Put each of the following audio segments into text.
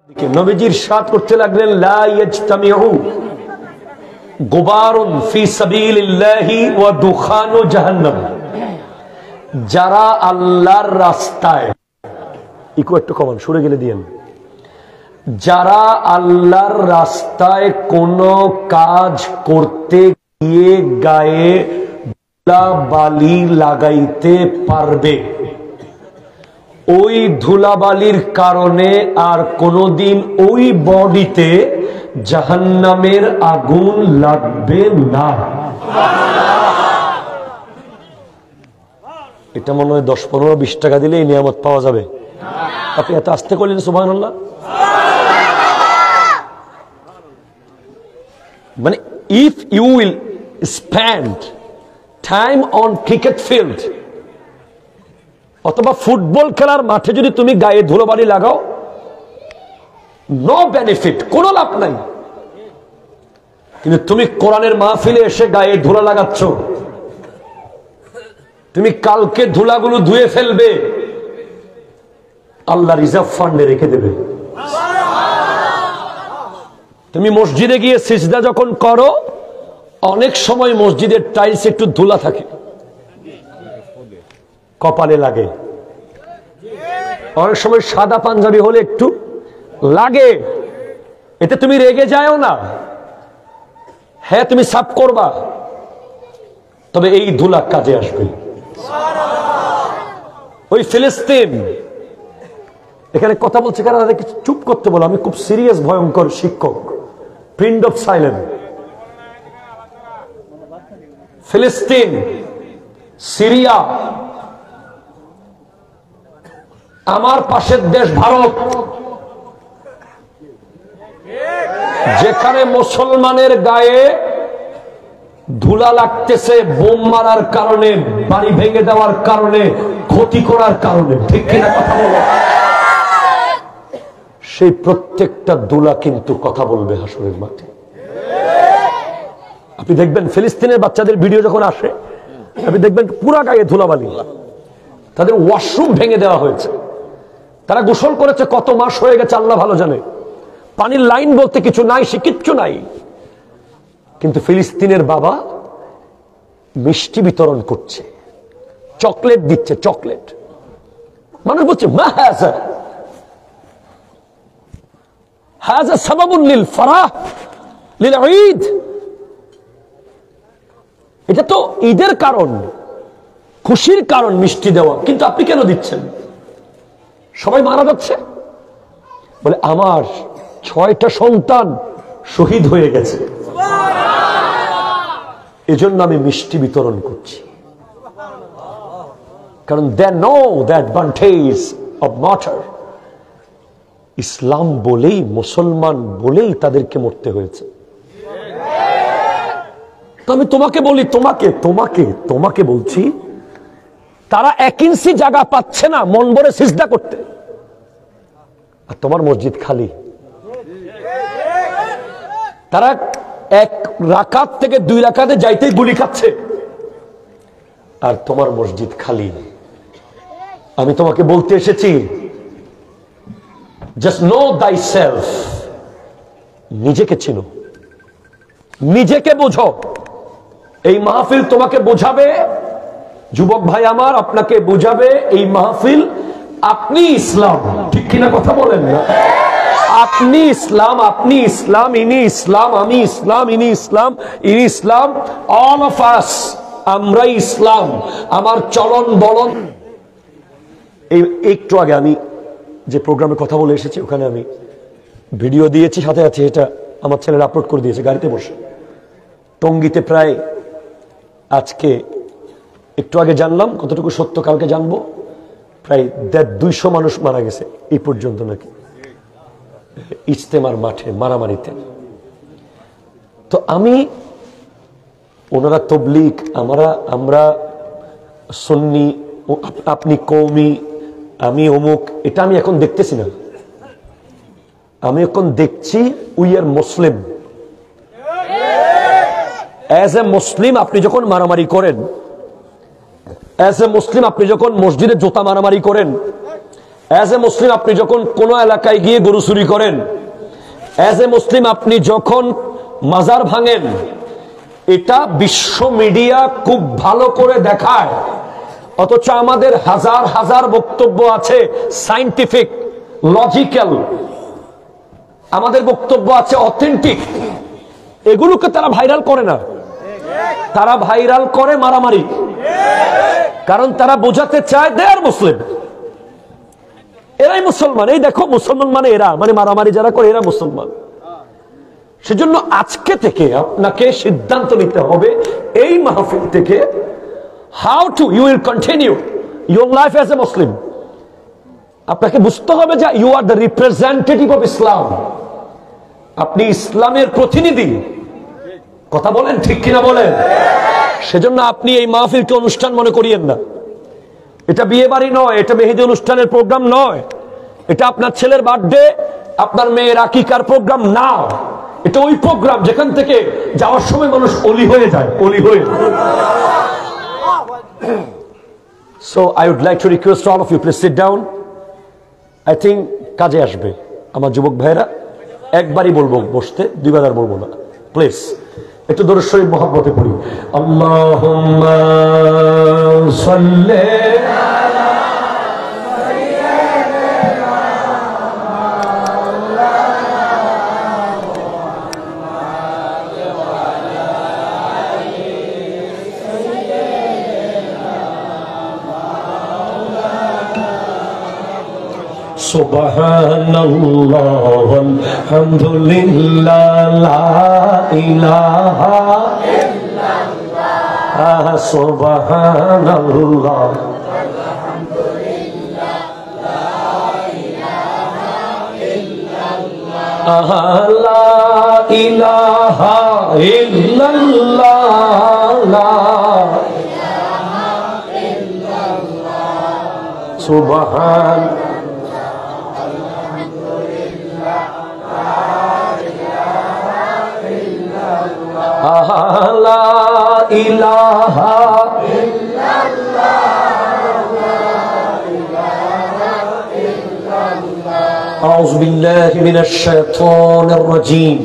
নবীজির ইরশাদ করতে লাগলেন লা ইয়াজতামিউ গুবারুন ফি সাবিলিল্লাহি ওয়া দুখানু জাহান্নাম। যারা আল্লাহর রাস্তায়, ইকো একটু কমান, সরে গেলে দিয়েন, যারা আল্লাহর রাস্তায় কোন কাজ করতে গিয়ে গায়ে ধুলাবালি লাগাইতে পারবে, ওই ধুলাবালির কারণে আর কোনদিন ওই বডিতে জাহান্নামের আগুন লাগবে না। এটা মনে হয় 10, 15, 20 টাকা দিলে এই নিয়ামত পাওয়া যাবে। আপনি এত আস্তে করলেন সুবহানাল্লাহ। মানে if you will spend time on cricket field অথবা ফুটবল খেলার মাঠে যদি তুমি গায়ে ধুলোবালি লাগাও, নো বেনিফিট, কোনো লাভ নাই। কিন্তু তুমি কোরআনের মাহফিলে এসে গায়ে ধুলা লাগাচ্ছ, তুমি কালকে ধুলাগুলো ধুয়ে ফেলবে, আল্লাহ রিজার্ভ ফান্ডে রেখে দেবে। তুমি মসজিদে গিয়ে সিজদা যখন করো, অনেক সময় মসজিদের টাইলস একটু ধুলা থাকে, কপালে লাগে। অনেক সময় সাদা পাঞ্জাবি হলে একটু লাগে, এতে তুমি রেগে যাও না। হ্যাঁ, তুমি সাফ করবা, তবে এই ধুলা কাজে আসবে। ওই ফিলিস্তিন, এখানে কথা বলছে কারণ তাদেরকে চুপ করতে বলো। আমি খুব সিরিয়াস ভয়ঙ্কর শিক্ষক, প্রিন্ট অফ সাইলেন্ট। ফিলিস্তিন, সিরিয়া, আমার পাশের দেশ ভারত, যেখানে মুসলমানের গায়ে ধুলা লাগতেছে বোম মারার কারণে, বাড়ি ভেঙে দেওয়ার কারণে, ক্ষতি করার কারণে, ঠিক কিনা কথা বলো? সেই প্রত্যেকটা ধুলা কিন্তু কথা বলবে হাসরের মাঠে। আপনি দেখবেন ফিলিস্তিনের বাচ্চাদের ভিডিও যখন আসে, আপনি দেখবেন পুরা গায়ে ধুলাবালি, তাদের ওয়াশরুম ভেঙে দেওয়া হয়েছে, তারা গোসল করেছে, কত মাস হয়ে গেছে আল্লাহ ভালো জানে, পানির লাইন বলতে কিছু নাই, সে কিচ্ছু নাই। কিন্তু ফিলিস্তিনের বাবা মিষ্টি বিতরণ করছে, চকলেট দিচ্ছে, চকলেট। মানুষ বলছে মা হাযা সাবাবুন লিল ফারাহ লিল ঈদ, এটা তো ঈদের কারণ, খুশির কারণ মিষ্টি দেওয়া, কিন্তু আপনি কেন দিচ্ছেন? সবাই মারা যাচ্ছে, বলে আমার 6টা সন্তান শহীদ হয়ে গেছে, এজন্য আমি মিষ্টি বিতরণ করছি। কারণ they know the advantage of martyr। ইসলাম বলেই, মুসলমান বলেই তাদেরকে মরতে হয়েছে। তো আমি তোমাকে বলি, তোমাকে বলছি, তারা 1 ইঞ্চি জায়গা পাচ্ছে না মন ভরে সিজদা করতে, আর তোমার মসজিদ খালি। তারা 1 রাকাত থেকে 2 রাকাতে যাইতেই গুলি খাচ্ছে, আর তোমার মসজিদ খালি। আমি তোমাকে বলতে এসেছি, জাস্ট নো thyself, নিজেকে চিনো, নিজেকে বোঝো। এই মাহফিল তোমাকে বোঝাবে, যুবক ভাই আমার, আপনাকে বোঝাবে এই মাহফিল আপনি ইসলাম, ঠিক কিনা কথা বলেন না? আপনি ইসলাম, আপনি ইসলাম, ইনি ইসলাম, আমি ইসলাম, ইনি ইসলাম, ইনি ইসলাম, অল অফ আস, আমরাই ইসলাম। আমার চলন বলন। এই একটু আগে আমি যে প্রোগ্রামে কথা বলে এসেছি, ওখানে আমি ভিডিও দিয়েছি, সাথে আছে এটা আমার ছেলেরা আপলোড করে দিয়েছে গাড়িতে বসে। টঙ্গীতে প্রায়, আজকে একটু আগে জানলাম, কতটুকু সত্য কালকে জানবো, প্রায় 250 মানুষ মারা গেছে এই পর্যন্ত নাকি ইজতেমার মাঠে মারামারিতে। তো আমি, ওনারা তবলিগ, আমরা সুন্নি, আপনি কওমি, আমি অমুক, এটা আমি এখন দেখতেছি না। আমি এখন দেখছি we are Muslim. As a মুসলিম আপনি যখন মারামারি করেন, অ্যাজ এ মুসলিম আপনি যখন মসজিদে জুতা মারামারি করেন, অ্যাজ এ মুসলিম আপনি যখন কোন এলাকায় গিয়ে গরু চুরি করেন, অ্যাজ এ মুসলিম আপনি যখন মাজার ভাঙেন, এটা বিশ্ব মিডিয়া খুব ভালো করে দেখায়, অথচ আমাদের হাজার হাজার বক্তব্য আছে সায়েন্টিফিক, লজিক্যাল, আমাদের বক্তব্য আছে অথেন্টিক, এগুলোকে তারা ভাইরাল করে না। তারা ভাইরাল করে মারামারি, কারণ তারা বোঝাতে চায় দে আর মুসলিম, এরাই মুসলমান, এই দেখো মুসলমান মানে এরা, মানে মারামারি যারা করে এরা মুসলমান। সেজন্য আজকে থেকে আপনাকে সিদ্ধান্ত নিতে হবে এই মাহফিল থেকে, how to you will continue your life as a Muslim. আপনাকে বুঝতে হবে যে you are the representative of Islam, আপনি ইসলামের প্রতিনিধি। কথা বলেন, ঠিক কিনা বলেন? সেজন্য আপনি এই মাহফিলকে অনুষ্ঠান মনে করিয়েন না। এটা বিয়ে বাড়ি নয়, এটা মেহেদি অনুষ্ঠানের প্রোগ্রাম নয়, এটা আপনার ছেলের বার্থডে, আপনার মেয়ের আকিকার প্রোগ্রাম না। এটা ওই প্রোগ্রাম যেখান থেকে যাওয়ার সময় মানুষ অলি হয়ে যায়, অলি হয়ে। So I would like to request all of you, please sit down. I think কাজে আসবে আমার যুবক ভাইরা, একবারই বলবো বসতে, দুইবার আর বলবো না। প্লিজ একটু দরুদ শরীফ মহব্বতে পড়ি। আল্লাহুম্মা সাল্লি Subhanallah walhamdulillah la ilaha illallah Subhanallah walhamdulillah la ilaha illallah la ilaha illallah la ilaha illallah Subhan La ilaha illallah A'udhu billahi minash shaitanir rajim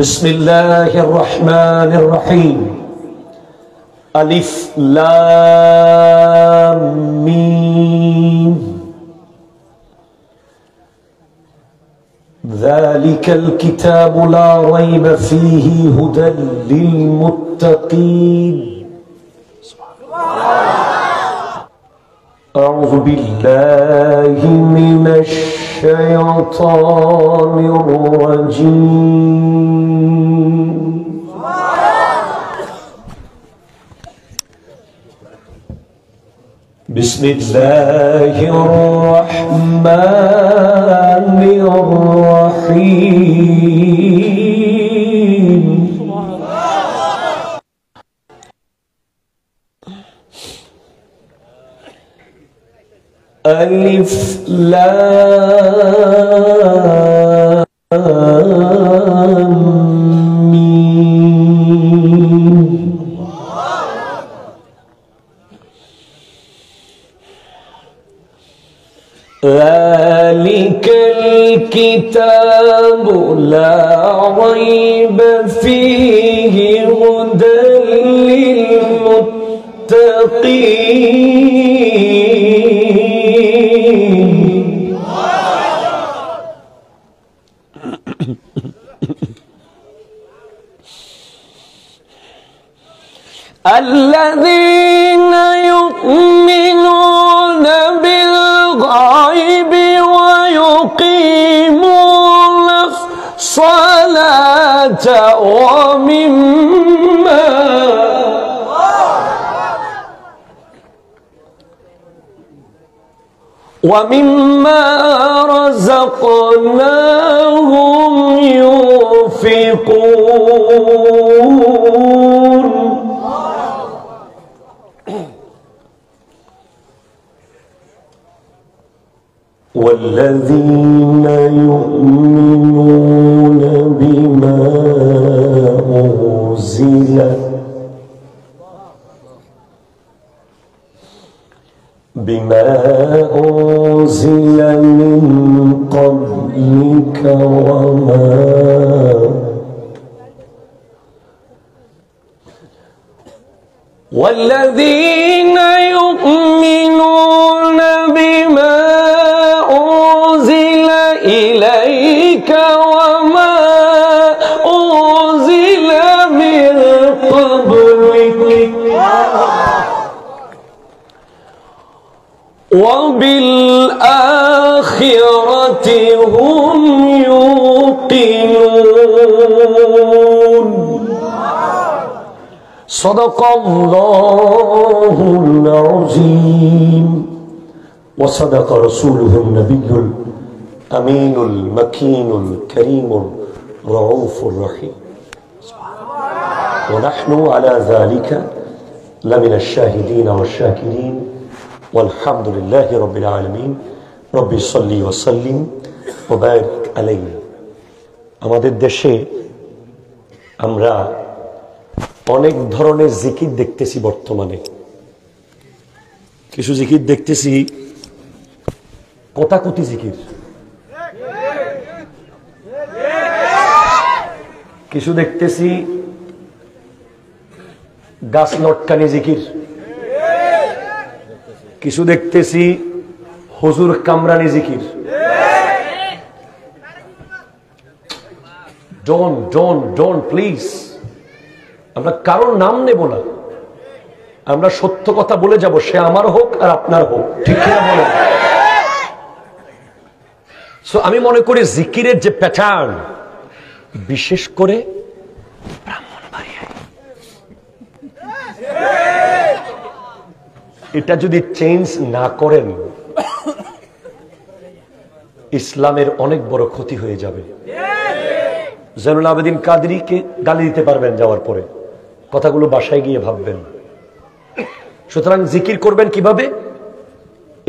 Bismillahir rahmanir rahim Alif Lam Mim ذلك الكتاب لا ريب فيه هدى للمتقين أعوذ بالله من الشيطان الرجيم بسم الله الرحمن الرحيم ألف لام ميم ذلك الكتاب لا ريب فيه هدى للمتقين الذين يؤمنون بالغيب ويقيمون الصلاة ومما رزقناهم ينفقون والذين يؤمنون بما إليك وما والذين يؤمنون بما أنزل إليك وما أنزل من قبلك وبالآخرة هم يوقنون صدق الله العظيم وصدق رسوله النبي الأمين المكين الكريم الرؤوف الرحيم ونحن على ذلك لمن الشاهدين والشاكرين والحمد لله رب العالمين ربي صلي وسلم وبارك عليه আমাদের দেশে আমরা অনেক ধরনের জিকির দেখতেছি বর্তমানে কিছু জিকির দেখতেছি কোটাকুটি জিকির কিছু দেখতেছি গাছ লটকানি জিকির কিছু দেখতেছি হুজুর কামরানি জিকির ডোন্ট প্লিজ আমরা কারোর নাম নেব না আমরা সত্য কথা বলে যাব সে আমার হোক আর আপনার হোক ঠিক কিনা বলেন সো আমি মনে করি জিকিরের যে প্যাটার্ন বিশেষ করে ব্রাহ্মণবাড়িয়ায় এটা যদি চেঞ্জ না করেন ইসলামের অনেক বড় ক্ষতি হয়ে যাবে জয়নুল আবেদিন কাদরীকে গালি দিতে পারবেন যাওয়ার পরে কথাগুলো বাসায় গিয়ে ভাববেন সুতরাং জিকির করবেন কিভাবে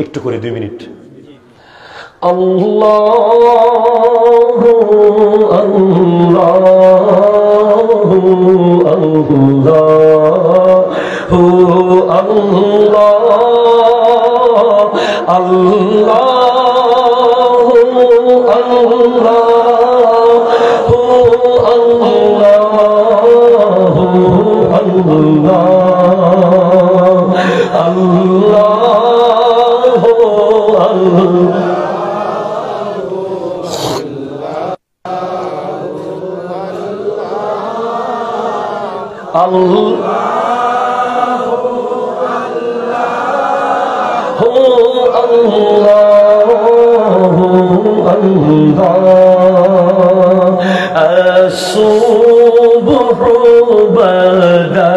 একটু করে 2 মিনিট আল্লাহু আল্লাহু আল্লাহু আল্লাহ الصبح بدا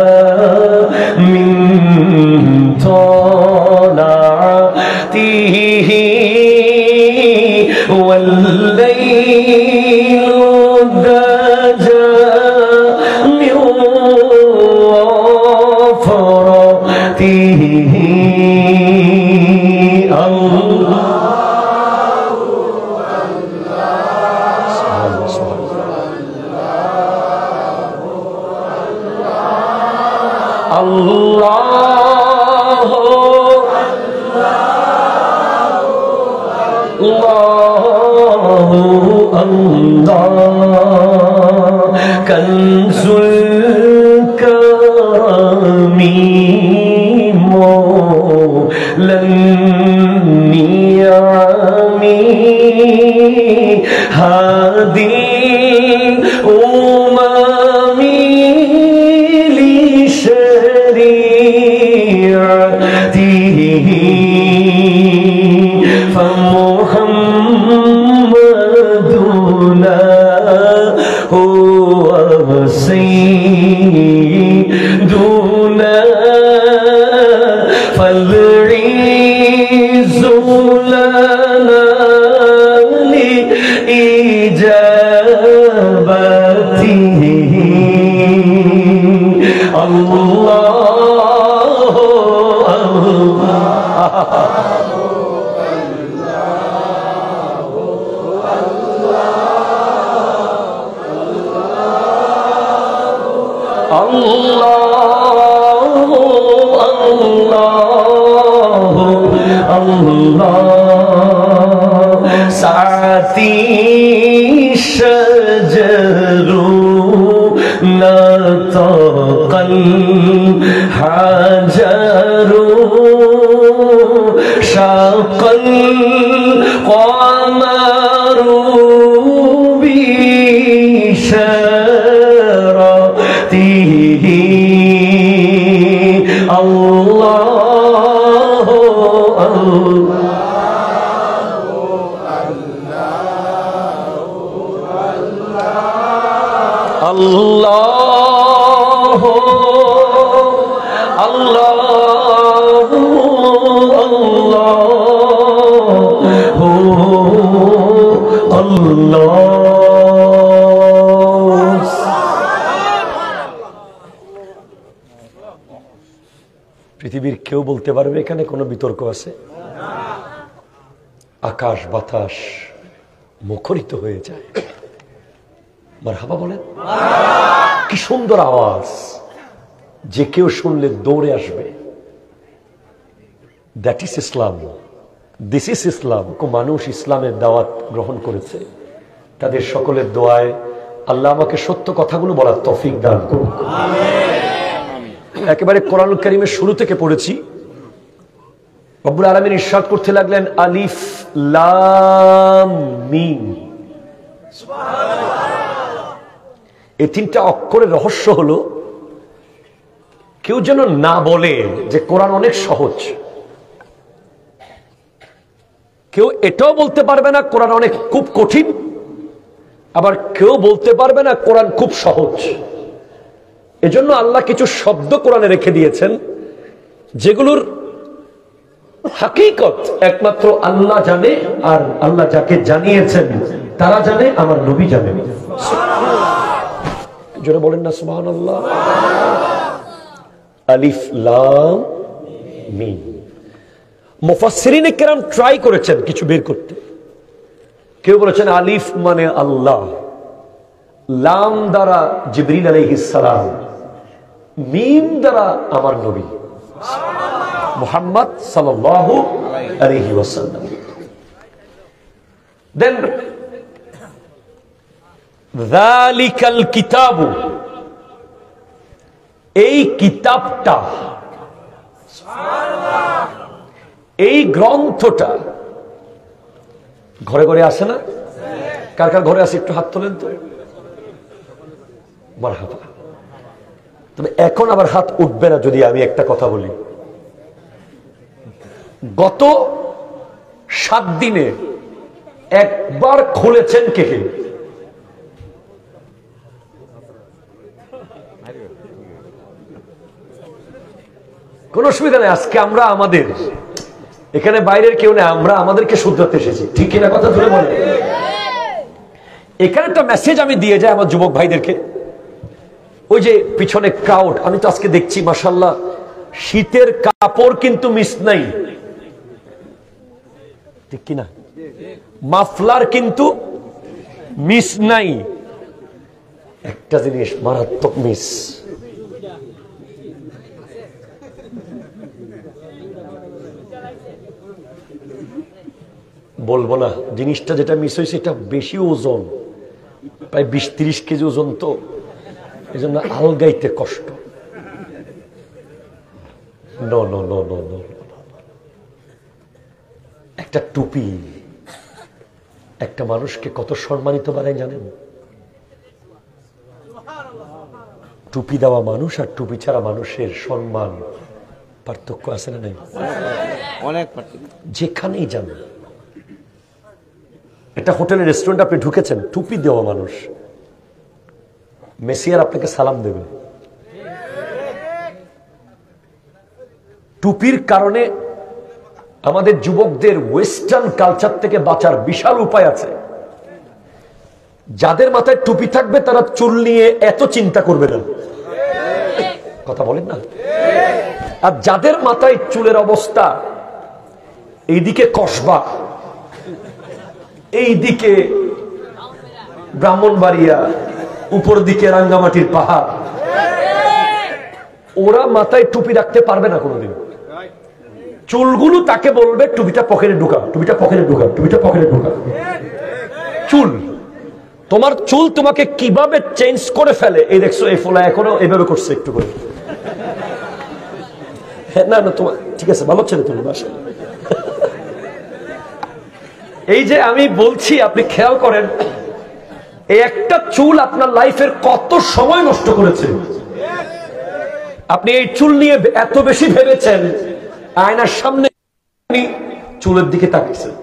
من طلعته والليل دجى من وفرته كنز الكرم مولى النعم هادي الأمم لشريعته فمحمدنا هو سيدنا فالعز لنا لإجابته الله سعتي شجر نطق الحجر شق القمر بشارته الله الله الله الله পৃথিবীর কেউ বলতে পারবে এখানে কোনো বিতর্ক আছে? আকাশ বাতাস মুখরিত হয়ে যায়। মারহাবা বলেন। কি সুন্দর আওয়াজ, যে কেউ শুনলে দৌড়ে আসবে। That is Islam, this is Islam. মানুষ ইসলামের দাওয়াত গ্রহণ করেছে, তাদের সকলের দোয়ায় আল্লাহ আমাকে সত্য কথাগুলো বলার তৌফিক দান করুন। একেবারে কোরআনুল কারীমের শুরু থেকে পড়েছি। রব্বুল আলামিন ইরশাদ করতে লাগলেন আলিফ লাম মিম। এই তিনটা অক্ষরের রহস্য হলো, কেউ যেন না বলে যে কোরআন অনেক সহজ। কেউ এটাও বলতে পারবে না কোরআন অনেক খুব কঠিন, আবার কেউ বলতে পারবে না কোরআন খুব সহজ। এজন্য আল্লাহ কিছু শব্দ কোরআনে রেখে দিয়েছেন, যেগুলোর হাকিকত একমাত্র আল্লাহ জানে, আর আল্লাহ যাকে জানিয়েছেন তারা জানে, আমার নবী জানেন। জোরে বলেন না সুবহানাল্লাহ। আলিফ লাম মিম। মুফাসসিরিনে কেরাম ট্রাই করেছেন কিছু বের করতে। কেউ বলেছেন আলিফ মানে আল্লাহ, লাম দ্বারা জিবরিল আলাইহিস সালাম, মিম দ্বারা আমার নবী মুহাম্মদ সাল্লাল্লাহু আলাইহি ওয়াসাল্লাম। দেন যালিকাল কিতাবু, এই কিতাবটা, এই গ্রন্থটা ঘরে ঘরে আসে না? কার কার ঘরে আসে একটু হাত তোলেন তো। মারহাবা। তবে এখন আবার হাত উঠবে না যদি আমি একটা কথা বলি। গত 7 দিনে একবার খুলেছেন কে কে? কোন অসুবিধা নেই। আজকে আমরা আমাদের এখানে বাইরের কেউ নেই, আমরা আমাদেরকে শুধরাতে এসেছি, ঠিক কিনা? কথা ধরে বলে এখানে একটা মেসেজ আমি দিয়ে যাই আমার যুবক ভাইদেরকে। ওই যে পিছনে ক্রাউড, আমি তো আজকে দেখছি মাশাআল্লাহ শীতের কাপড় কিন্তু মিস নাই, ঠিক কিনা? মাফলার কিন্তু মিস নাই। একটা জিনিস মারাত্মক মিস, বলবো না জিনিসটা যেটা মিস হয়েছে এটা বেশি ওজন, প্রায় 20-30 কেজি ওজন, তো এই জন্য আলগাইতে কষ্ট। No no no no no. একটা টুপি একটা মানুষকে কত সম্মানিত বানায় জানেন? টুপি দেওয়া মানুষ আর টুপি ছাড়া মানুষের সম্মান পার্থক্য আছে না নাই? অনেক পার্থক্য। যেখানেই যান, একটা হোটেলের রেস্টুরেন্ট আপনি ঢুকেছেন, টুপি দেওয়া মানুষ মেসিয়ার আপনাকে সালাম দেবে। টুপির কারণে আমাদের যুবকদের ওয়েস্টার্ন কালচার থেকে বাঁচার বিশাল উপায় আছে। যাদের মাথায় টুপি থাকবে তারা চুল নিয়ে এত চিন্তা করবে না, কথা বলেন না? আর যাদের মাথায় চুলের অবস্থা এইদিকে কসবা, এইদিকে ব্রাহ্মণবাড়িয়া, উপর দিকে রাঙ্গামাটির পাহাড়, ওরা মাথায় টুপি রাখতে পারবে না কোনোদিন। চুলগুলো তাকে বলবে টুপিটা পকেটে ঢুকা, টুপিটা পকেটে ঢুকা, টুপিটা পকেটে ঢুকা। চুল, তোমার চুল তোমাকে কিভাবে চেঞ্জ করে ফেলে। এই দেখছো এই ফোলা এখনো এইভাবে করছে একটু করে। না না তোমার ঠিক আছে, ভালো ছেলে তুমি বাসা। এই যে আমি বলছি আপনি খেয়াল করেন, এই একটা চুল আপনার লাইফের কত সময় নষ্ট করেছে। আপনি এই চুল নিয়ে এত বেশি ভেবেছেন, আয়নার সামনে চুলের দিকে তাকিয়েছেন।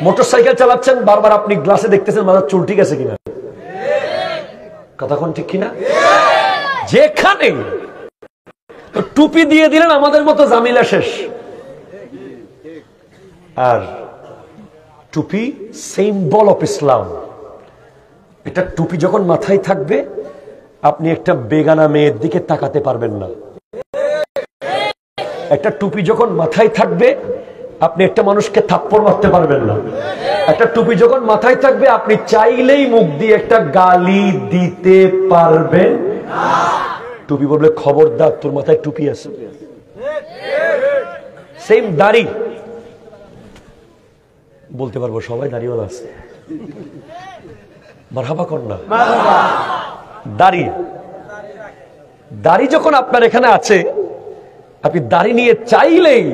মোটরসাইকেল চালাচ্ছেন, বারবার আপনি গ্লাসে দেখতেছেন মাথার চুল ঠিক আছে কিনা। কথা কোন ঠিক কিনা? যেখানে টুপি দিয়ে দিলেন আমাদের মতো জামিলা শেষ। আর টুপি সিম্বল অফ ইসলাম। এটা টুপি যখন মাথায় থাকবে আপনি একটা বেগানা মেয়ের দিকে তাকাতে পারবেন না। একটা টুপি যখন মাথায় থাকবে আপনি একটা মানুষকে থাপ্পড় মারতে পারবেন না। একটা টুপি যখন মাথায় থাকবে আপনি চাইলেই মুখ দিয়ে একটা গালি দিতে পারবেন না। টুপি বলবে খবরদার তোর মাথায় টুপি আছে। সেম দাড়ি, বলতে পারবো সবাই দাড়িওয়ালা আছে, মারহাবা কর না। দাড়ি, দাড়ি যখন আপনার এখানে আছে আপনি দাড়ি নিয়ে চাইলেই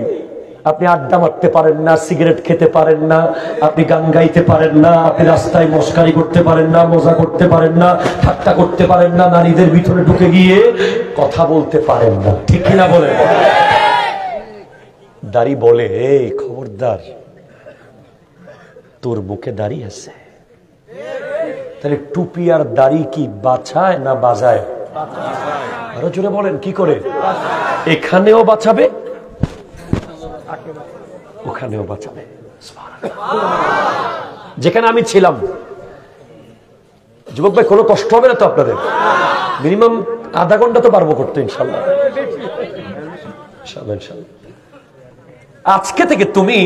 আপনি আড্ডা মারতে পারেন না, সিগারেট খেতে পারেন না, আপনি গান গাইতে পারেন না, আপনি রাস্তায় মস্কারি করতে পারেন না, মজা করতে পারেন না, ঠাট্টা করতে পারেন না, নারীদের ভিতরে ঢুকে গিয়ে কথা বলতে পারেন না। ঠিক কিনা বলেন? দাড়ি বলে এই খবরদার তোর বুকে দাড়ি আছে। তাহলে টুপি আর দাড়ি কি বাঁচায় না বাজায়? আরো জোরে বলেন কি করে? এখানেও বাঁচাবে, ওখানেও বাঁচাবে। যেখানে আমি ছিলাম, যুবক ভাই কোনো কষ্ট হবে না তো আপনাদের? মিনিমাম আধা ঘন্টা তো পারবো করতে ইনশাল্লাহ। আজকে থেকে তুমি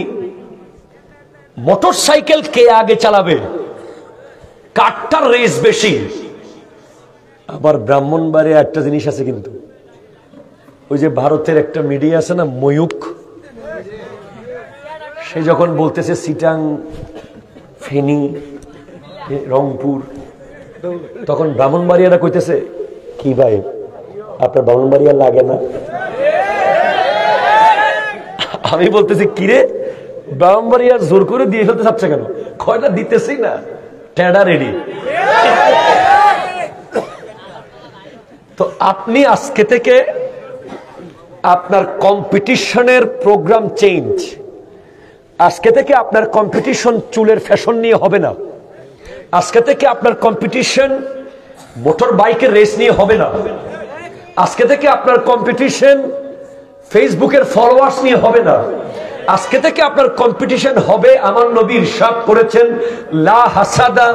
মোটর সাইকেল কে আগে চালাবে, কারটার রেস বেশি। আবার ব্রাহ্মণবাড়িয়া একটা জিনিস আছে কিন্তু, ওই যে ভারতের একটা মিডিয়া আছে না ময়ূক, সে যখন বলতেছে সিটাং, ফেনী, রংপুর, তখন ব্রাহ্মণবাড়িয়ারা কইতেছে কি ভাই আপনার ব্রাহ্মণবাড়িয়া লাগে না? আমি বলতেছি কিরে ব্রাহ্মণবাড়িয়া জোর করে দিয়ে ফেলতে চাচ্ছে কেন? কয়টা দিতেছি না, টেডা রেডি। তো আপনি আজকে থেকে আপনার কম্পিটিশনের প্রোগ্রাম চেঞ্জ। আজকে থেকে আপনার কম্পিটিশন চুলের ফ্যাশন নিয়ে হবে না। আজকে থেকে আপনার কম্পিটিশন মোটর বাইকের রেস নিয়ে হবে না। আজকে থেকে আপনার কম্পিটিশন ফেসবুকের ফলোয়ার্স নিয়ে হবে না। আজকে থেকে আপনার কম্পিটিশন হবে, আমার নবী ইরশাদ করেছেন লা হাসাদা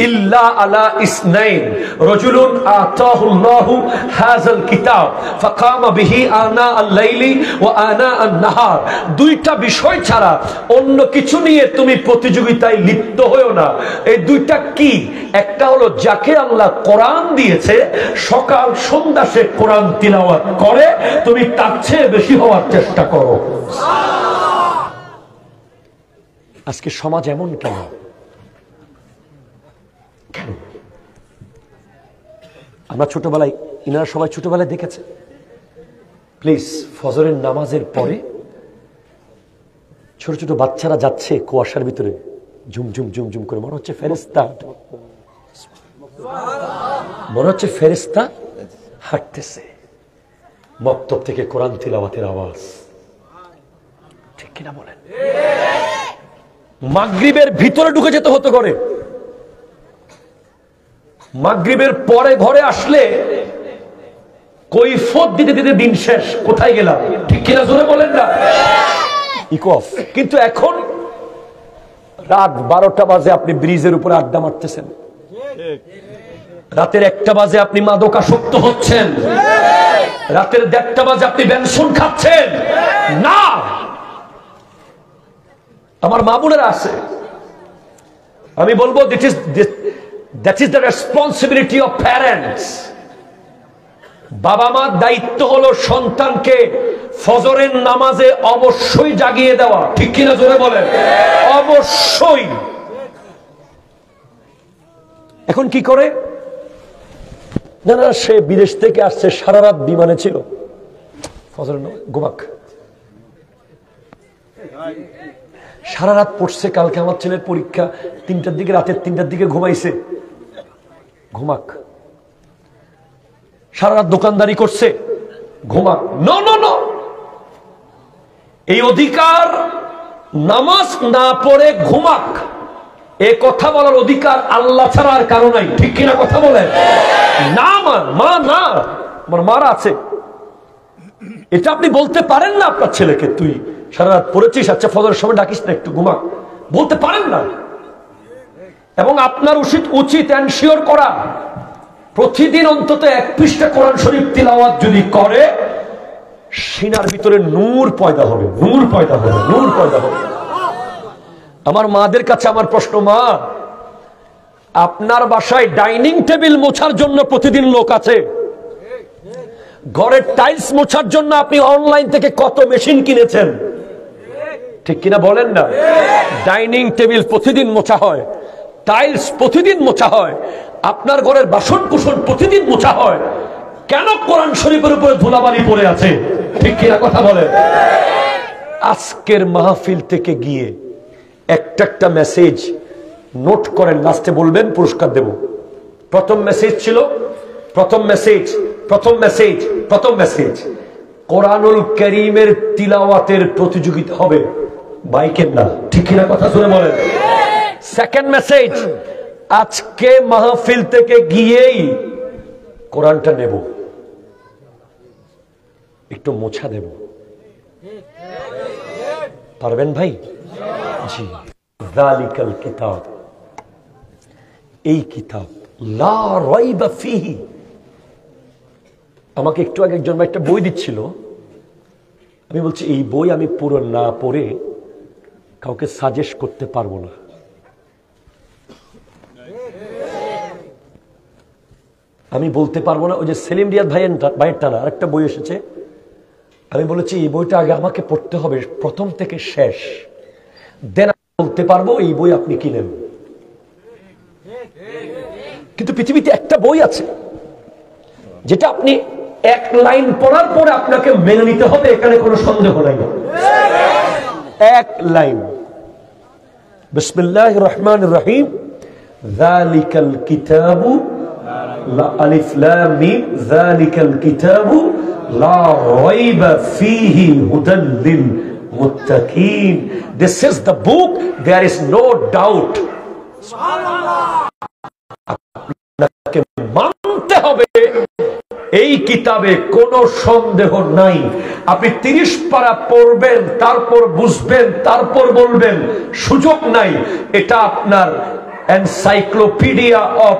ইল্লা আলা ইসনাইন রাজুলুন আতাহুল্লাহু হাযাল কিতাব ফাকামা বিহি আনা আল-লাইলি ওয়া আনা আন-নাহার। দুইটা বিষয় ছাড়া অন্য কিছু নিয়ে তুমি প্রতিযোগিতায় লিপ্ত হয়ো না। এই দুইটা কি? একটা হলো যাকে আল্লাহ কোরআন দিয়েছে সকাল সন্ধ্যা সে কোরআন তিলাওয়াত করে, তুমি তার চেয়ে বেশি হওয়ার চেষ্টা করো। আজকে সমাজ এমন কেন? কেন? আমরা ছোটবেলায়, ইনারা সবাই ছোটবেলায় দেখেছে, প্লিজ ফজরের নামাজের পরে ছোট ছোট বাচ্চারা যাচ্ছে কুয়াশার ভিতরে ঝুমঝুম ঝুমঝুম করে, মনে হচ্ছে ফেরেশতা, মনে হচ্ছে ফেরেশতা হাঁটতেছে। মক্তব থেকে কোরআন তিলাওয়াতের আওয়াজ, ঠিক কিনা বলেন? মাগরিবের ভিতরে ঢুকে যেতে হতো ঘরে, মাগরিবের পরে ঘরে আসলে কৈফিয়ত দিতে দিতে দিন শেষ, কোথায় গেলাম, ঠিক কিনা জোরে বলেন না? ইকফ। কিন্তু এখন রাত 12টা বাজে আপনি ব্রিজের উপরে আড্ডা মারতেছেন, রাতের 1টা বাজে আপনি মাদকাসক্ত হচ্ছেন, রাতের 1:30টা বাজে আপনি বেনসন খাচ্ছেন। না, আমার মা বোনেরা আছে, আমি বলবো that is the responsibility of parents. বাবা মার দায়িত্ব হলো সন্তানকে ফজরের নামাজে অবশ্যই জাগিয়ে দেওয়া, ঠিক কিনা জোরে বলেন? অবশ্যই। এখন কি করে? না না, সে বিদেশ থেকে আসছে, সারা রাত বিমানে ছিল, ফজরের ঘুমাক, সারা রাত পড়ছে, কালকে আমার ছেলের পরীক্ষা, 3টার দিকে, রাতের 3টার দিকে ঘুমাইছে, ঘুমাক। সারা রাত দোকানদারি করছে, ঘুমাক। নো নো নো, এই অধিকার নামাজ না পড়ে ঘুমাক, এ কথা বলার অধিকার আল্লাহ ছাড়া আর কারো নাই, ঠিক কিনা কথা বলেন? না মা না, আমার মারা আছে, এটা আপনি বলতে পারেন না আপনার ছেলেকে, তুই সারা রাত পড়েছিস, আচ্ছা ফজরের সময় ডাকিস না, একটু ঘুমাক, বলতে পারেন না। এবং আপনার উচিত এনশিওর করা, প্রতিদিন অন্তত 1 পৃষ্ঠা কোরআন শরীফ তিলাওয়াত যদি করে, সিনার ভিতরে নূর পয়দা হবে, নূর পয়দা হবে, নূর পয়দা হবে। আমার মাদের কাছে আমার প্রশ্ন, মা আপনার বাসায় ডাইনিং টেবিল মোছার জন্য প্রতিদিন লোক আছে, ঘরের টাইলস মোছার জন্য আপনি অনলাইন থেকে কত মেশিন কিনেছেন, ঠিক কিনা বলেন না? ডাইনিং টেবিল প্রতিদিন মোছা হয়, টাইলস প্রতিদিন মোছা হয়, আপনার ঘরের বাসন কুসন প্রতিদিন মোছা হয়, কেন কোরআন শরীফের উপরে ধুলাবালি পড়ে আছে, ঠিক কিনা কথা বলে? আজকের মাহফিল থেকে গিয়ে একটা একটা মেসেজ নোট করেন, লাস্টে বলবেন পুরস্কার দেব। প্রথম মেসেজ ছিল, প্রথম মেসেজ কোরআনুল কারীমের তিলাওয়াতের প্রতিযোগিতা হবে, বাইকের না, ঠিক কিনা কথা শুনে বলেন? সেকেন্ড মেসেজ, আজকে মাহফিল থেকে গিয়েই কোরআনটা নেব, একটু মোছা দেব, পারবেন ভাই? জি। যালিকাল কিতাব, এই কিতাব লা রাইবা ফিহি। আমাকে একটু আগে একজন একটা বই দিচ্ছিল, আমি বলছি এই বই আমি পুরো না পড়ে কাউকে সাজেস্ট করতে পারবো না। আমি বলতে পারবো না, ওই যে সেলিম রিয়াদ ভাইয়ের টানা আরেকটা বই এসেছে, আমি বলেছি এই বইটা আগে আমাকে পড়তে হবে প্রথম থেকে শেষ, দেন বলতে পারবো এই বই আপনি কিনেন। কিন্তু পৃথিবীতে একটা বই আছে যেটা আপনি 1 লাইন পড়ার পরে আপনাকে মেনে নিতে হবে, এখানে কোনো সন্দেহ নাই। 1 লাইন, বিসমিল্লাহির রহমানির রহিম, যালিকাল কিতাবু আলিফ লাম মিম, যালিকাল কিতাবু লা রাইবা ফীহি হুদাল লিল মুত্তাকিন। This is the book, there is no doubt. আপনাকে মানতে হবে এই কিতাবে কোনো সন্দেহ নাই। আপনি 30 পারা পড়বেন, তারপর বুঝবেন, তারপর বলবেন, সুযোগ নাই। এটা আপনার এনসাইক্লোপিডিয়া অফ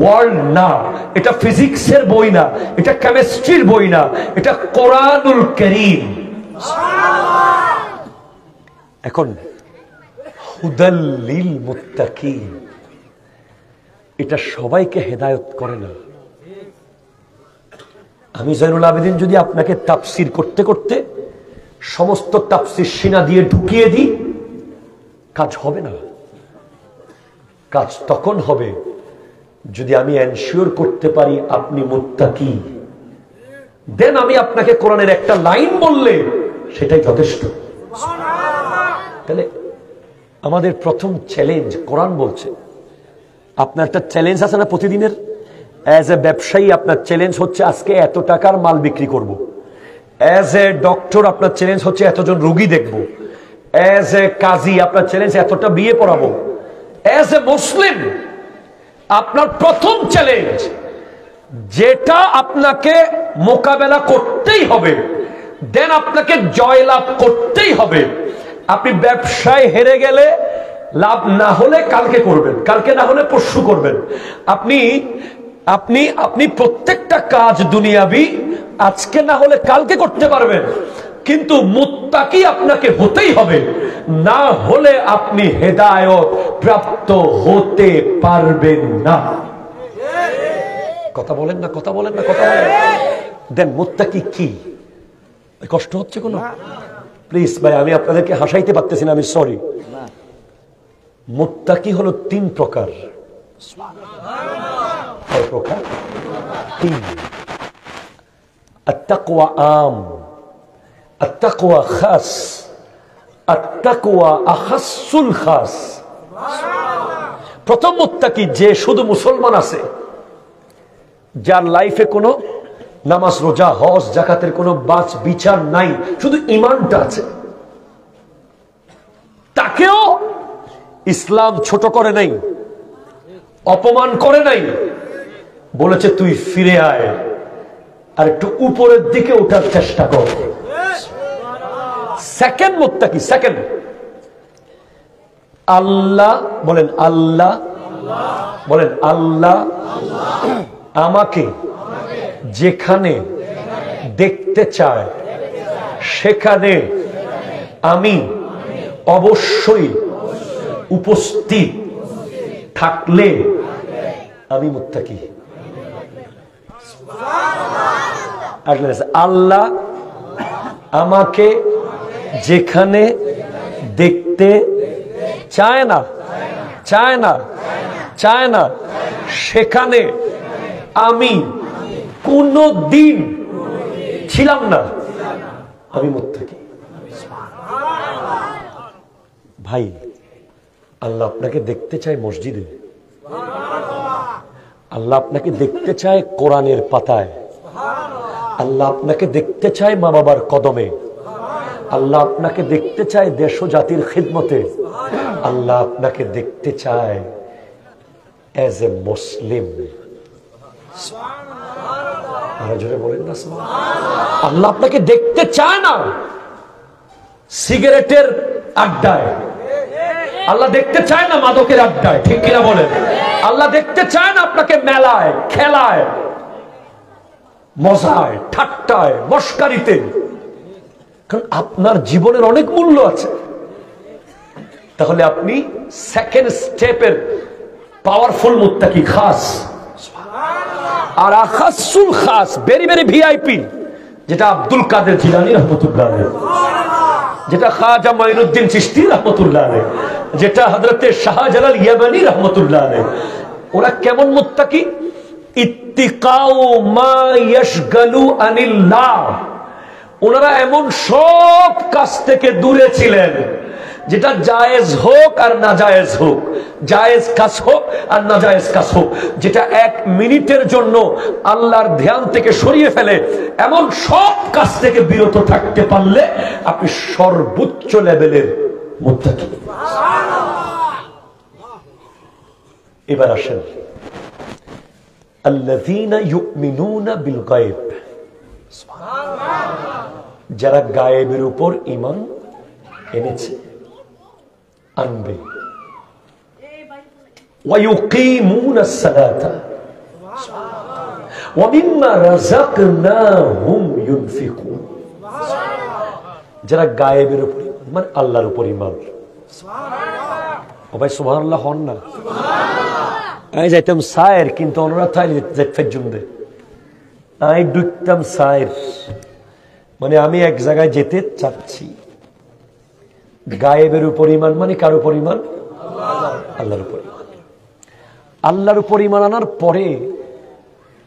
ওয়ার্ল্ড না, এটা ফিজিক্সের বই না, এটা কেমিস্ট্রির বই না, এটা কোরআনুল কারীম। এখন হুদাল লিল মুত্তাকিন, এটা সবাইকে হেদায়েত করে না। আমি জয়নুল আবেদিন যদি আপনাকে তাফসীর করতে করতে সমস্ত তাফসীর সিনা দিয়ে ঢুকিয়ে দিই, কাজ হবে না। কাজ তখন হবে যদি আমি এনশিওর করতে পারি আপনি মুত্তাকি, দেন আমি আপনাকে কোরআনের একটা লাইন বললে সেটাই যথেষ্ট। তাহলে আমাদের প্রথম চ্যালেঞ্জ, কোরআন বলছে, আপনার একটা চ্যালেঞ্জ আছে না প্রতিদিনের? অ্যাজ এ ব্যবসায়ী আপনার চ্যালেঞ্জ হচ্ছে আজকে এত টাকার মাল বিক্রি করব। অ্যাজ এ ডক্টর আপনার চ্যালেঞ্জ হচ্ছে এতজন রোগী দেখব। অ্যাজ এ কাজী আপনার চ্যালেঞ্জ এতটা বিয়ে পড়াবো। অ্যাজ এ মুসলিম আপনার প্রথম চ্যালেঞ্জ, যেটা আপনাকে মোকাবেলা করতেই হবে, দেন আপনাকে জয়লাভ করতেই হবে। আপনি ব্যবসায় হেরে গেলে লাভ না হলে কালকে করবেন, কালকে না হলে পরশু করবেন। আপনি আপনি আপনি প্রত্যেকটা কাজ দুনিয়াবি আজকে না হলে কালকে করতে পারবেন, কিন্তু মুত্তাকি আপনাকে হতেই হবে, না হলে আপনি হেদায়েত প্রাপ্ত হতে পারবেন না। কথা বলেন না, কথা বলেন না, কথা বলেন। দেন মুত্তাকি কি? কষ্ট হচ্ছে কোনো? প্লিজ ভাই, আমি আপনাদেরকে হাসাইতে পারতেছি না, আমি সরি। মুত্তাকি হলো 3 প্রকার। কয় প্রকার? 3। আত-তাকওয়া আম, আত-তাকওয়া খাস, আত-তাকওয়া আখাসুল খাস। প্রথম মুত্তাকি যে শুধু মুসলমান আছে, যার লাইফে কোনো নামাজ রোজা হজ যাকাতের কোনো বাছ বিচার নাই, শুধু ঈমানটা আছে। তাকেও ইসলাম ছোট করে নাই, অপমান করে নাই, বলেছে তুই ফিরে আয় আর একটু উপরের দিকে ওঠার চেষ্টা কর। সেকেন্ড মুত্তাকি, সেকেন্ড আল্লাহ বলেন, আল্লাহ বলেন, আল্লাহ আমাকে যেখানে দেখতে চায় সেখানে আমি অবশ্যই উপস্থিত থাকলে আমি মুত্তাকি। আল্লাহ আমাকে যেখানে দেখতে চায় না, চায় না, চায় না, সেখানে আমি কোনো দিন ছিলাম না, আমি মুত্তাকি। ভাই, আল্লাহ আপনাকে দেখতে চায় মসজিদে, আল্লাহ আপনাকে দেখতে চায় কোরআনের পাতায়, আল্লাহ আপনাকে দেখতে চায় মা বাবার কদমে, আল্লাহ আপনাকে দেখতে চায় দেশ ও জাতির খিদমতে, আল্লাহ আপনাকে দেখতে চায় অ্যাজ এ মুসলিম। জোরে বলেন না সুবহানাল্লাহ। আল্লাহ আপনাকে দেখতে চায় না সিগারেটের আড্ডায়, আল্লাহ দেখতে চায় না মাদকের আড্ডায়, ঠিক কিনা বলেন? আল্লাহ দেখতে চায় না আপনাকে মেলায়, খেলায়, মজায়, ঠাট্টায়, মস্কারিতে, কারণ আপনার জীবনের অনেক মূল্য আছে। তাহলে আপনি সেকেন্ড স্টেপের পাওয়ারফুল মুত্তাকি, খাস। আর আখাসুল খাস, ভেরি ভেরি ভিআইপি, যেটা আব্দুল কাদের জিলানী রহমতুল্লাহ আলাইহি, যেটা খাজা মাইনুদ্দিন চিশতি রহমতুল্লাহ আলাইহি, যেটা হযরতে শাহজালাল ইয়ামানী রহমতুল্লাহ আলাইহি। ওরা কেমন মুত্তাকি? ইত্তিকাউ মা ইয়াশগালু আনিল্লাহ। ওনারা এমন সব কাজ থেকে দূরে ছিলেন যেটা জায়েজ হোক আর না জায়েজ হোক, জায়েজ কাজ হোক আর না জায়েজ কাজ হোক, যেটা 1 মিনিটের জন্য আল্লাহর ধ্যান থেকে সরিয়ে ফেলে, এমন সব কাজ থেকে বিরত থাকতে পারলে আপনি সর্বোচ্চ লেভেলের মুত্তাকি। এবার আসেন, আল্লাযীনা ইউমিনুনা বিল গায়ব, যারা গায়েবের উপর ঈমান এনেছে, আনবে। ওয়ায়ুকিমুনাস সালাতা ওয়া মিম্মা রাযাকনাহুম ইউনফিকুন। যারা গায়েবের উপর মানে আল্লাহর উপর ঈমান। ও ভাই সুবহানাল্লাহ হন না? আমি যাইতাম সায়ের, কিন্তু ওনারা তাই যাইতে জুমদে আমি ডুকতাম সায়ের, মানে আমি এক জায়গায় যেতে চাচ্ছি। গায়েবের উপর ঈমান মানে কার উপর ঈমান? আল্লাহর উপর ঈমান। আল্লাহর উপর ঈমান আনার পরে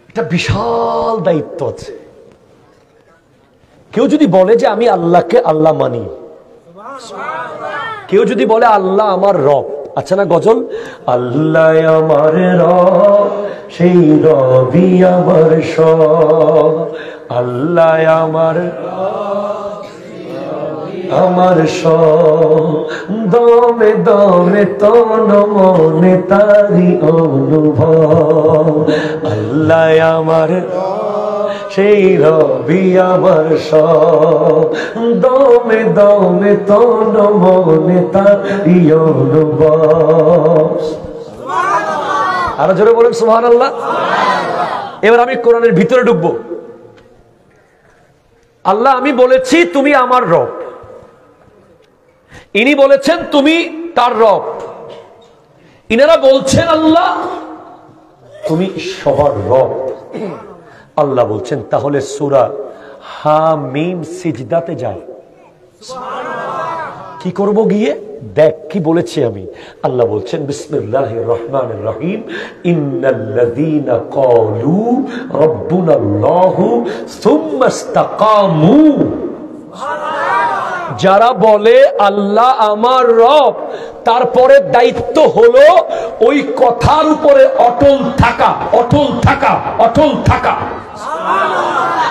একটা বিশাল দায়িত্ব আছে। কেউ যদি বলে যে আমি আল্লাহকে আল্লাহ মানি, কেউ যদি বলে আল্লাহ আমার রব, আচ্ছা না গজল, আল্লাহ আমার রব, সেই রবি আমার সব, আল্লাহ আমার আমার সব, দমে দমে তন মনে তারি অনুভব, আল্লাহ আমার সেই রবি আমার সব, দমে দমে তন মনে তারি অনুভব। আরো জোরে বলেন সুবহানাল্লাহ। এবার আমি কোরআনের ভিতরে ঢুকবো। আল্লাহ আমি বলেছি তুমি আমার রব, ইনি বলেছেন তুমি তার রব, ইনারা বলছেন আল্লাহ তুমি সবার রব। আল্লাহ বলছেন তাহলে সূরা হামিম সিজদাতে যায়। কি করব গিয়ে? দেখ কি বলেছি আমি। আল্লাহ বলছেন বিসমিল্লাহির রহমানির রহিম, ইন্নাল্লাযীনা ক্বালু রাব্বুনাল্লাহু সুম্মা ইসতাকামু। যারা বলে আল্লাহ আমার রব, তারপরে দায়িত্ব হলো ওই কথার উপরে অটল থাকা, অটল থাকা, অটল থাকা।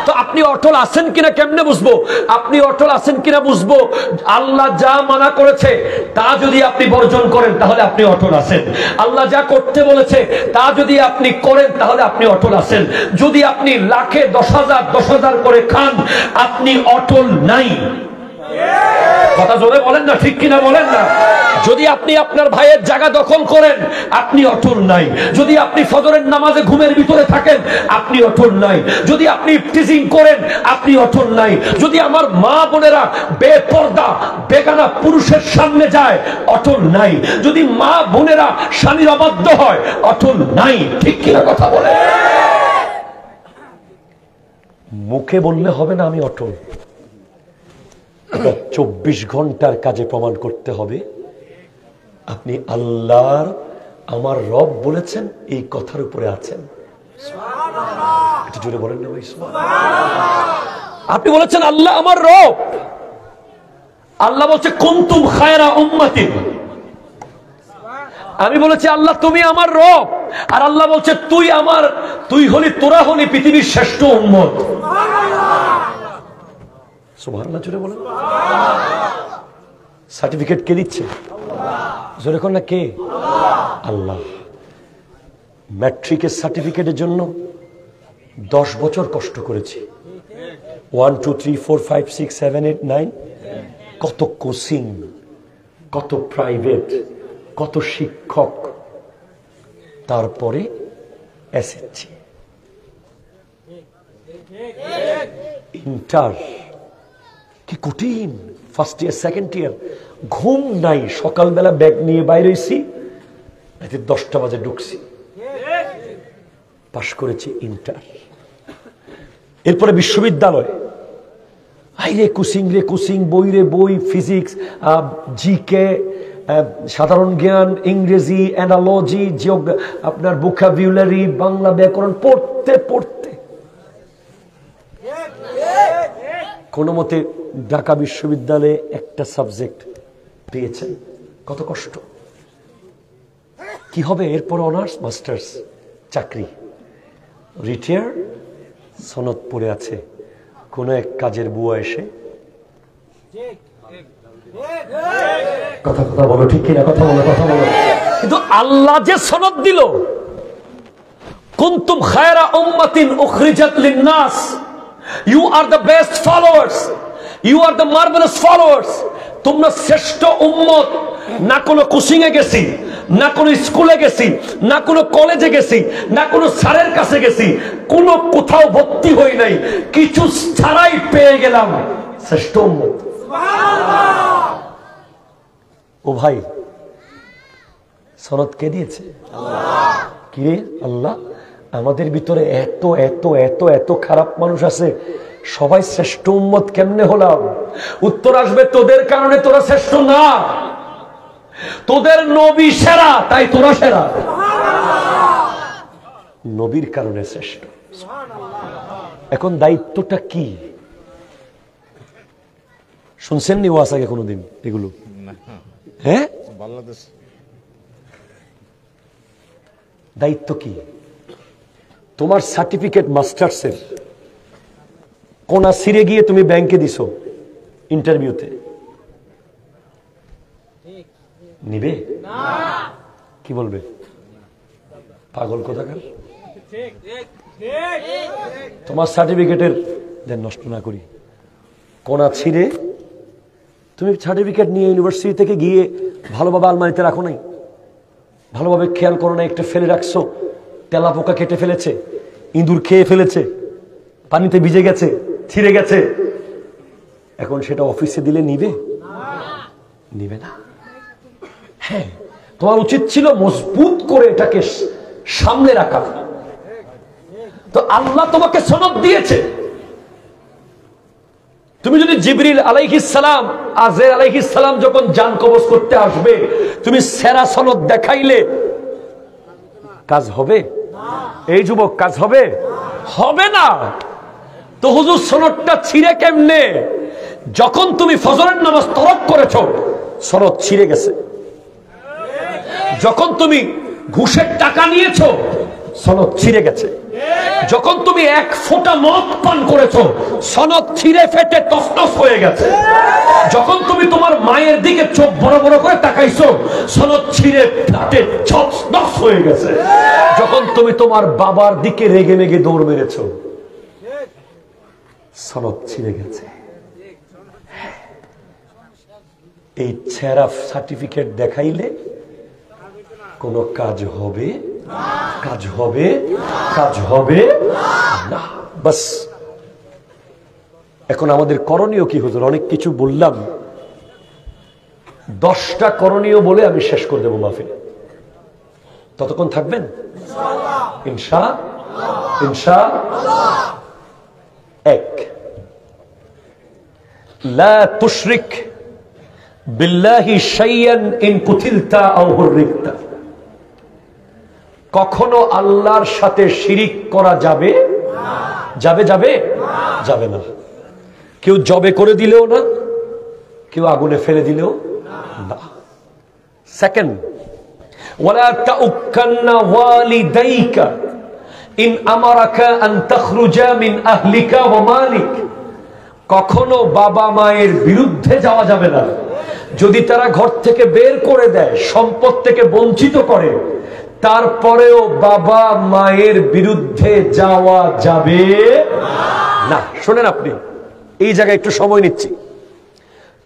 তো আপনি অটল আছেন কিনা কেমনে বুঝবো? আপনি অটল আছেন কিনা বুঝবো, আল্লাহ যা মানা করেছে তা যদি আপনি বর্জন করেন তাহলে আপনি অটল আছেন। আল্লাহ যা করতে বলেছে তা যদি আপনি করেন তাহলে আপনি অটল আছেন। যদি আপনি লাখে 10,000 করে খান, আপনি অটল নাই। কথা জোরে বলেন না, ঠিক কিনা বলেন না। যদি আপনি আপনার ভাইয়ের জায়গা দখল করেন, আপনি অটল নাই। যদি আপনি ফজরের নামাজে ঘুমের ভিতরে থাকেন, আপনি অটল নাই। যদি আপনি ইফতিজিং করেন, আপনি অটল নাই। যদি আমার মা বোনেরা বেপর্দা বেগানা পুরুষের সামনে যায়, অটল নাই। যদি মা বোনেরা স্বামীর অবাধ্য হয়, অটল নাই। ঠিক কিনা কথা বলে? মুখে বললে হবে না আমি অটল, 24 ঘন্টার কাজে প্রমাণ করতে হবে আপনি আল্লাহর আমার রব বলেছেন এই কথার উপরে আছেন। একটু জোরে বলেন না ভাই। আপনি বলেছেন আল্লাহ আমার রব। আল্লাহ বলছে কুনতুম খায়রা উম্মাতিন। আমি বলেছি আল্লাহ তুমি আমার রব, আর আল্লাহ বলছে তোরা হলি পৃথিবীর শ্রেষ্ঠ উম্মত। সুবহানাল্লাহ জোরে বলেন। সার্টিফিকেট কে দিচ্ছে? জোরে কোন না কে? আল্লাহ। ম্যাট্রিকের সার্টিফিকেটের জন্য 10 বছর কষ্ট করেছি। 1 2 3 4 5 6 7 8 9, কত কোচিং, কত প্রাইভেট, কত শিক্ষক, তারপরে এসএসসি, ইন্টার। কি কঠিন। ফার্স্ট ইয়ার সেকেন্ড ইয়ার ঘুম নাই, সকালবেলা ব্যাগ নিয়ে বাইরে হয়েছি, রাতে 10টা বাজে ঢুকছি, পাশ করেছি ইন্টার। এরপরে বিশ্ববিদ্যালয়, আইরে কোচিং রে কোচিং, বই রে বই, ফিজিক্স, জিকে, সাধারণ জ্ঞান, ইংরেজি, অ্যানালজি, আপনার ভোকাবুলারি, বাংলা ব্যাকরণ পড়তে পড়তে কোনো মতে ঢাকা বিশ্ববিদ্যালয়ে একটা সাবজেক্ট পেয়েছেন। কত কষ্ট। কি হবে এরপর? অনার্স, মাস্টার্স, চাকরি, রিটায়ার, সনদ পড়ে আছে। কোন এক কাজের বুয়া এসে কথা বলো, ঠিক কিনা? কথা বলো। কিন্তু আল্লাহ যে সনদ দিল, কুনতুম খায়রা উম্মাতিন উখরিজাত লিন-নাস, you are the best followers, you are the marvelous followers। তোমরা শ্রেষ্ঠ উম্মত। না কোনো কোচিং এ গেছি, না কোনো স্কুলে গেছি, না কোনো কলেজে গেছি, না কোনো স্যারের কাছে গেছি, কোনো কোথাও ভর্তি হই নাই, কিছু ছাড়াই পেয়ে গেলাম শ্রেষ্ঠ উম্মত। ও ভাই, সনদ কে দিয়েছে? আল্লাহ। কি রে? আল্লাহ। আমাদের ভিতরে এত এত এত এত খারাপ মানুষ আছে, সবাই শ্রেষ্ঠ উম্মত কেমনে হলাম? উত্তর আসবে তোদের কারণে তোরা শ্রেষ্ঠ না, তোদের নবী সেরা তাই তোরা সেরা। নবীর কারণে শ্রেষ্ঠ। এখন দায়িত্বটা কি শুনছেন নি ওয়াজ আগে কোনোদিন এগুলো? হ্যাঁ, বাংলাদেশ দায়িত্ব কি? তোমার সার্টিফিকেট মাস্টার্সের কোনা সিরে গিয়ে তুমি ব্যাংকে দিছো, ইন্টারভিউতে নিবে? কি বলবে? পাগল কোথাকার। তোমার সার্টিফিকেটের দেন নষ্ট না করি, কোনা ছিঁড়ে তুমি সার্টিফিকেট নিয়ে ইউনিভার্সিটি থেকে গিয়ে ভালোভাবে আলমারিতে রাখো নাই, ভালোভাবে খেয়াল করো না, একটা ফেলে রাখছো, তেলা পোকা কেটে ফেলেছে, ইঁদুর খেয়ে ফেলেছে, পানিতে ভিজে গেছে, ছিঁড়ে গেছে। এখন সেটা অফিসে দিলে নিবে? নিবে না। হ্যাঁ, তোমার উচিত ছিল মজবুত করে এটাকে সামনে রাখা। তো আল্লাহ তোমাকে সনদ দিয়েছে, তুমি যদি জিবরিল আলাইহিস সালাম, আজরাইল আলাইহিস সালাম যখন জান কবজ করতে আসবে, তুমি সেরা সনদ দেখাইলে কাজ হবে? এই যুবক, কাজ হবে? হবে না। তো হুজুর সনদটা ছিঁড়ে কেমনে? যখন তুমি ফজরের নামাজ তরক করেছো, সনদ ছিঁড়ে গেছে। যখন তুমি ঘুষের টাকা নিয়েছো, সনদ ছিঁড়ে গেছে। যখন তুমি এক ফোঁটা মদ পান করেছো, সনদ ছিঁড়ে ফেটে তছনছ হয়ে গেছে। যখন তুমি তোমার মায়ের দিকে চোখ বড় বড় করে তাকাইছো, সনদ ছিঁড়ে ফেটে তছনছ হয়ে গেছে। যখন তুমি তোমার বাবার দিকে রেগে মেগে দৌড় মেরেছো, সনদ ছিঁড়ে গেছে। এই ছেঁড়া সার্টিফিকেট দেখাইলে কোন কাজ হবে? কাজ হবে? কাজ হবে না। বাস এখন আমাদের করণীয় কি হুজুর? অনেক কিছু বললাম, 10টা করণীয় বলে আমি শেষ করে দেব মাহফিল। ততক্ষণ থাকবেন ইনশাআল্লাহ। ইনশাআল্লাহ। 1, লা তুশরিক বিল্লাহি শাইয়ান ইন কুতিলতা আও হুররিকতা। কখনো আল্লাহর সাথে শিরিক করা যাবে? যাবে? যাবে? যাবে না। কেউ জবে করে দিলেও না, কেউ আগুনে ফেলে দিলেও না। 2, ওয়ালা তাউক্কান্না ওয়ালিদাইকা ইন আমারাকা আন তাখরুজা মিন আহলিকা ওয়া মালিক। কখনো বাবা মায়ের বিরুদ্ধে যাওয়া যাবে না। যদি তারা ঘর থেকে বের করে দেয়, সম্পদ থেকে বঞ্চিত করে, তারপরেও বাবা মায়ের বিরুদ্ধে যাওয়া যাবে না। শোনেন, আপনি এই জায়গায় একটু সময় নিচ্ছি।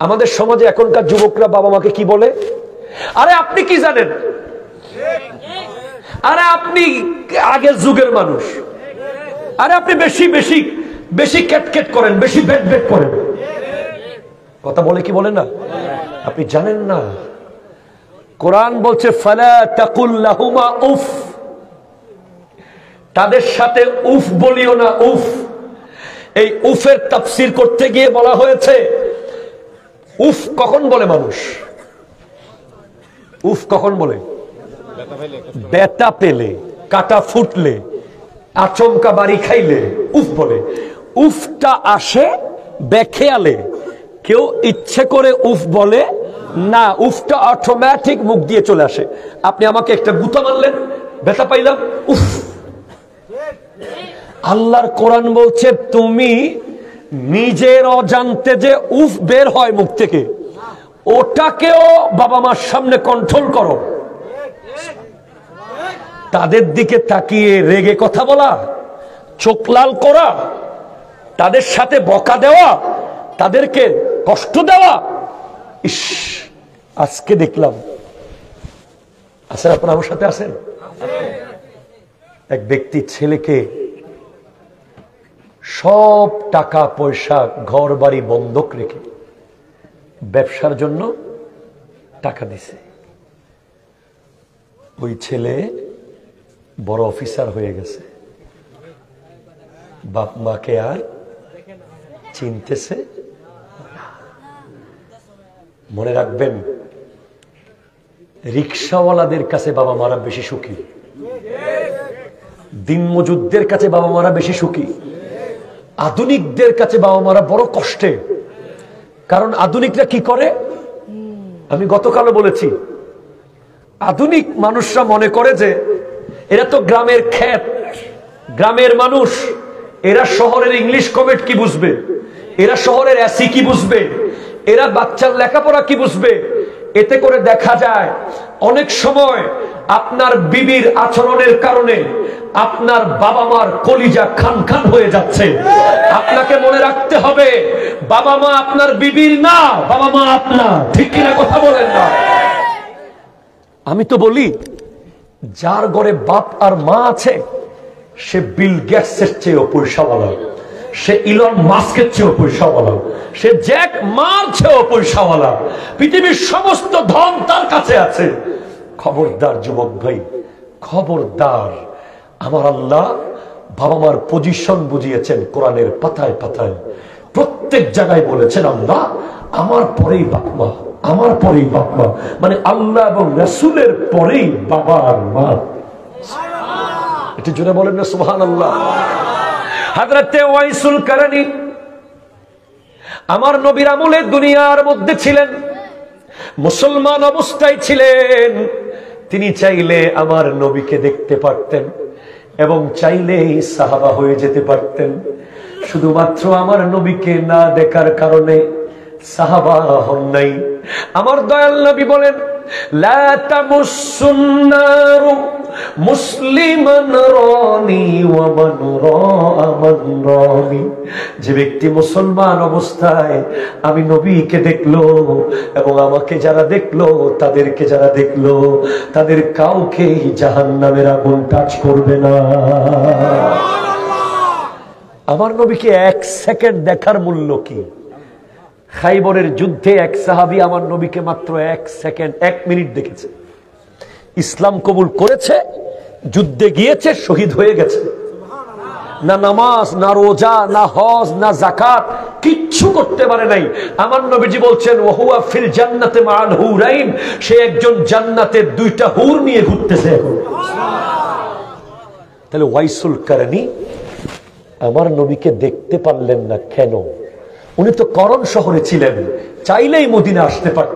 আমাদের সমাজে এখনকার যুবকরা বাবা মাকে কি বলে? আরে আপনি কি জানেন? আরে আপনি আগের যুগের মানুষ। আরে আপনি বেশি বেশি বেশি ক্যাটকেট করেন, বেশি বেট বেট করেন। কথা বলে কি বলে না? আপনি জানেন না, কোরআন বলছে ফালা তাকুল লাহুমা উফ। তাদের সাথে উফ বলিও না। উফ, এই উফের তাফসীর করতে গিয়ে বলা হয়েছে, উফ কখন বলে মানুষ? উফ কখন বলে? ব্যথা পেলে, কাটা ফুটলে, আচমকা বাড়ি খাইলে উফ বলে। উফটা আসে বেখেয়ালে, কেউ ইচ্ছে করে উফ বলে না। উফটা অটোমেটিক মুখ দিয়ে চলে আসে। আপনি আমাকে একটা গুতা মারলেন, ব্যথা পাইলাম, উফ। আল্লাহর কোরআন বলছে তুমি নিজের অজান্তে যে উফ বের হয় মুখ থেকে, ওটাকেও বাবা মার সামনে কন্ট্রোল করো। তাদের দিকে তাকিয়ে রেগে কথা বলা, চোখ লাল করা, তাদের সাথে বকা দেওয়া, তাদেরকে কষ্ট দেওয়া, ইস, আজকে দেখলাম। আছেন আপনারা আমার সাথে? আছেন? এক ব্যক্তি ছেলেকে সব টাকা পয়সা ঘর বাড়ি বন্ধক রেখে ব্যবসার জন্য টাকা দিছে। ওই ছেলে বড় অফিসার হয়ে গেছে, বাপ মাকে আর চিনতেছে। মনে রাখবেন, রিক্সাওয়ালাদের কাছে বাবা মারা বেশি সুখী, দিনমজুরদের কাছে বাবা মারা বেশি সুখী, আধুনিকদের কাছে বাবা মারা বড় কষ্টে। কারণ আধুনিকরা কি করে? আমি গতকালও বলেছি, আধুনিক মানুষরা মনে করে যে এরা তো গ্রামের ক্ষেত, গ্রামের মানুষ, এরা শহরের ইংলিশ কমেন্ট কি বুঝবে, এরা শহরের এসি কি বুঝবে, এরা বাচ্চার লেখাপড়া কি বুঝবে। এতে করে দেখা যায় অনেক সময় আপনার বিবির আচরণের কারণে আপনার বাবা মার কলিজা খান খান হয়ে যাচ্ছে। আপনাকে মনে রাখতে হবে, বাবা মা আপনার বিবির না, বাবা মা আপনার। ঠিক কিনা কথা বলেন না? আমি তো বলি, যার ঘরে বাপ আর মা আছে সে বিল গেটসের চেয়েও পয়সাওয়ালা, সে ইলন মাস্কের চেয়েও পয়সাওয়ালা, সে জ্যাক মার চেয়েও পয়সাওয়ালা। পৃথিবীর সমস্ত ধন তার কাছে আছে। খবরদার যুবক ভাই, খবরদার। আমার আল্লাহ বাবা মার পজিশন বুঝিয়েছেন কোরআনের পাতায় পাতায়। প্রত্যেক জায়গায় বলেছেন আল্লাহ আমার পরেই বাপ মা, আমার পরেই বাপ মা, মানে আল্লাহ এবং রাসূলের পরেই বাবা আর মা। একটু জোরে বলেন না সুবহানাল্লাহ। হযরতে ওয়াইসুল কারনী আমার নবীর আমলে দুনিয়ার মধ্যে ছিলেন, মুসলমান অবস্থায় ছিলেন। তিনি চাইলে আমার নবীকে দেখতে পারতেন এবং চাইলেই সাহাবা হয়ে যেতে পারতেন। শুধুমাত্র আমার নবীকে না দেখার কারণে সাহাবা হন নাই। আমার দয়াল নবী বলেন লা তামুসুন নারু মুসলিমান রানি ওয়া মান রাআ মান রানি। যে ব্যক্তি মুসলমান অবস্থায় আমি নবীকে দেখলো এবং আমাকে যারা দেখলো, তাদেরকে যারা দেখলো, তাদের কাউকে জাহান্নামের আগুন টাচ করবে না। আমার নবীকে এক সেকেন্ড দেখার মূল্য কি? খাইবরের যুদ্ধে এক সাহাবী আমার নবীকে মাত্র এক সেকেন্ড, 1 মিনিট দেখেছে। ইসলাম কবুল করেছে, যুদ্ধে গিয়েছে, শহীদ হয়ে গেছে। না নামাজ, না রোজা, না হজ, না যাকাত, কিচ্ছু করতে পারে নাই। আমার নবীজি বলছেন ওয়াহুয়া ফিল জান্নাতে মাআল হুরাইন, সে একজন জান্নাতের 2টা হুর নিয়ে ঘুরতেছে এখন। তাহলে ওয়াইসুল কারনী আমার নবীকে দেখতে পারলেন না কেন? উনি তো করণ শহরে ছিলেন, চাইলেই মদিনা আসতে পারতেন।